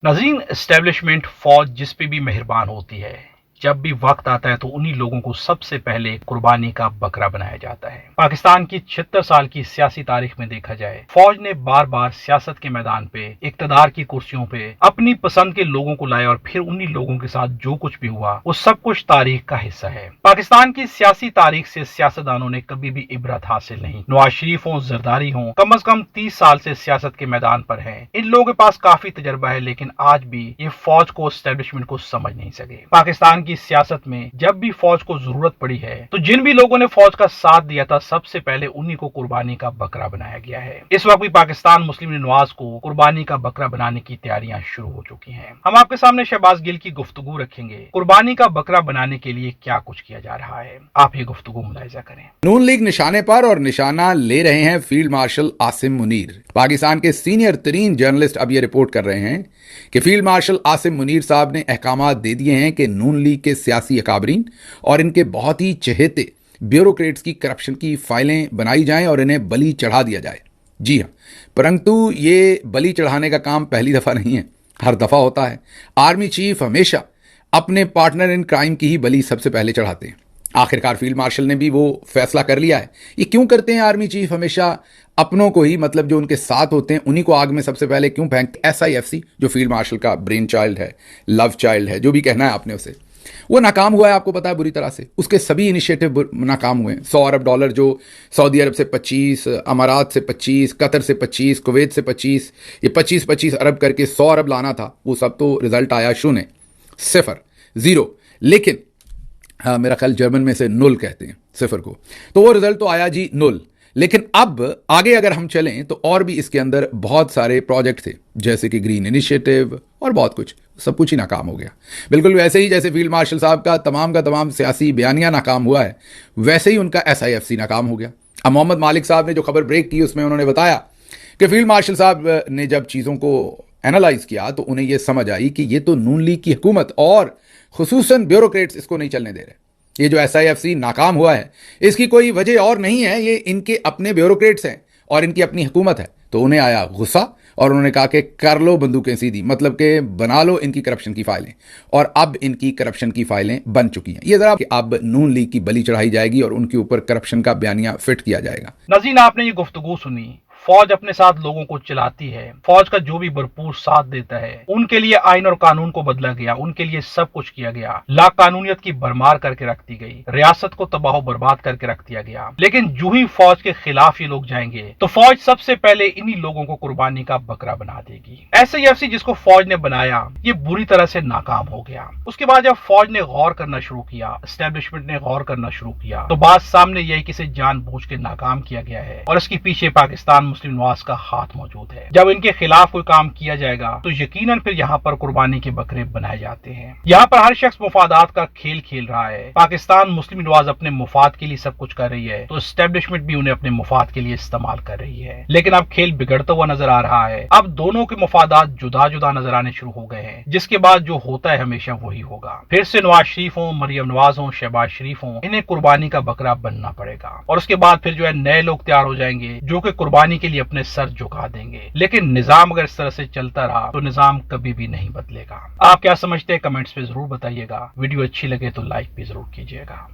नाज़रीन, एस्टेब्लिशमेंट फौज जिस पे भी मेहरबान होती है, जब भी वक्त आता है तो उन्हीं लोगों को सबसे पहले कुर्बानी का बकरा बनाया जाता है। पाकिस्तान की 76 साल की सियासी तारीख में देखा जाए, फौज ने बार बार सियासत के मैदान पे, इक्तदार की कुर्सियों पे अपनी पसंद के लोगों को लाया और फिर उन्हीं लोगों के साथ जो कुछ भी हुआ वो सब कुछ तारीख का हिस्सा है। पाकिस्तान की सियासी तारीख से सियासतदानों ने कभी भी इबरत हासिल नहीं। नवाज शरीफ हो, जरदारी हो, कम से कम 30 साल से सियासत के मैदान पर हैं। इन लोगों के पास काफी तजर्बा है, लेकिन आज भी ये फौज को, एस्टेब्लिशमेंट को समझ नहीं सके। पाकिस्तान की सियासत में जब भी फौज को जरूरत पड़ी है तो जिन भी लोगों ने फौज का साथ दिया था, सबसे पहले उन्हीं को कुर्बानी का बकरा बनाया गया है। इस वक्त भी पाकिस्तान मुस्लिम लीग नवाज को कुर्बानी का बकरा बनाने की तैयारियां शुरू हो चुकी हैं। हम आपके सामने शहबाज गिल की गुफ्तगू रखेंगे, कुर्बानी का बकरा बनाने के लिए क्या कुछ किया जा रहा है। आप ये गुफ्तगू मुलाहिजा करें। नून लीग निशाने पर और निशाना ले रहे हैं फील्ड मार्शल आसिम मुनीर। पाकिस्तान के सीनियर तरीन जर्नलिस्ट अब ये रिपोर्ट कर रहे हैं कि फील्ड मार्शल आसिम मुनीर साहब ने अहकामात दे दिए हैं कि नून लीग के सियासी अकाबरीन और इनके बहुत ही चहेते ब्यूरोक्रेट्स की करप्शन की फाइलें बनाई जाएं और इन्हें बलि चढ़ा दिया जाए। जी हाँ, परंतु ये बलि चढ़ाने का काम पहली दफ़ा नहीं है, हर दफ़ा होता है। आर्मी चीफ हमेशा अपने पार्टनर इन क्राइम की ही बलि सबसे पहले चढ़ाते हैं। आखिरकार फील्ड मार्शल ने भी वो फैसला कर लिया है। ये क्यों करते हैं आर्मी चीफ हमेशा अपनों को ही, मतलब जो उनके साथ होते हैं उन्हीं को आग में सबसे पहले क्यों फेंकते? SIFC जो फील्ड मार्शल का ब्रेन चाइल्ड है, लव चाइल्ड है, जो भी कहना है आपने उसे, वो नाकाम हुआ है, आपको पता है बुरी तरह से। उसके सभी इनिशिएटिव नाकाम हुए हैं। $100 अरब जो सऊदी अरब से 25, अमारात से 25, कतर से 25, कुवैत से 25, ये 25-25 अरब करके 100 अरब लाना था, वो सब तो रिजल्ट आया शून्य, सिफर, जीरो। लेकिन हाँ, मेरा ख्याल जर्मन में से नुल कहते हैं सिफर को, तो वो रिजल्ट तो आया जी नुल। लेकिन अब आगे अगर हम चलें तो और भी इसके अंदर बहुत सारे प्रोजेक्ट थे, जैसे कि ग्रीन इनिशिएटिव और बहुत कुछ, सब कुछ ही नाकाम हो गया। बिल्कुल वैसे ही जैसे फील्ड मार्शल साहब का तमाम सियासी बयानिया नाकाम हुआ है, वैसे ही उनका SIFC नाकाम हो गया। अब मोहम्मद मालिक साहब ने जो खबर ब्रेक की उसमें उन्होंने बताया कि फील्ड मार्शल साहब ने जब चीज़ों को एनालाइज किया तो उन्हें यह समझ आई कि ये तो नून लीग की हुकूमत और खुसूसन ब्यूरोक्रेट्स इसको नहीं चलने दे रहे। ये जो SIFC नाकाम हुआ है, इसकी कोई वजह और नहीं है, ये इनके अपने ब्यूरोक्रेट्स हैं और इनकी अपनी हुकूमत है। तो उन्हें आया गुस्सा और उन्होंने कहा कि कर लो बंदूकें सीधी, मतलब कि बना लो इनकी करप्शन की फाइलें। और अब इनकी करप्शन की फाइलें बन चुकी हैं। ये जरा कि अब नून लीग की बलि चढ़ाई जाएगी और उनके ऊपर करप्शन का बयानिया फिट किया जाएगा। नाज़रीन, आपने ये गुफ्तगू सुनी। फौज अपने साथ लोगों को चलाती है, फौज का जो भी भरपूर साथ देता है, उनके लिए आइन और कानून को बदला गया, उनके लिए सब कुछ किया गया, ला कानूनियत की भरमार करके रख दी गई, रियासत को तबाह बर्बाद करके रख दिया गया। लेकिन जो ही फौज के खिलाफ ये लोग जाएंगे तो फौज सबसे पहले इन्हीं लोगों को कुर्बानी का बकरा बना देगी। SIFC जिसको फौज ने बनाया, ये बुरी तरह से नाकाम हो गया। उसके बाद जब फौज ने गौर करना शुरू किया, एस्टेब्लिशमेंट ने गौर करना शुरू किया, तो बात सामने यही कि इसे जानबूझ के नाकाम किया गया है और इसके पीछे पाकिस्तान मुस्लिम नवाज का हाथ मौजूद है। जब इनके खिलाफ कोई काम किया जाएगा तो यकीनन फिर यहाँ पर कुर्बानी के बकरे बनाए जाते हैं। यहाँ पर हर शख्स मुफादात का खेल खेल रहा है। पाकिस्तान मुस्लिम नवाज अपने मुफाद के लिए सब कुछ कर रही है, तो एस्टेब्लिशमेंट भी उन्हें अपने मुफाद के लिए इस्तेमाल कर रही है। लेकिन अब खेल बिगड़ता हुआ नजर आ रहा है। अब दोनों के मुफादात जुदा जुदा नजर आने शुरू हो गए हैं, जिसके बाद जो होता है हमेशा वही होगा। फिर से नवाज शरीफ हो, मरियम नवाज हो, शहबाज शरीफ हो, इन्हें कुर्बानी का बकरा बनना पड़ेगा। और उसके बाद फिर जो है नए लोग तैयार हो जाएंगे जो कि कुर्बानी के लिए अपने सर झुका देंगे। लेकिन निजाम अगर इस तरह से चलता रहा तो निजाम कभी भी नहीं बदलेगा। आप क्या समझते हैं? कमेंट्स पे जरूर बताइएगा। वीडियो अच्छी लगे तो लाइक भी जरूर कीजिएगा।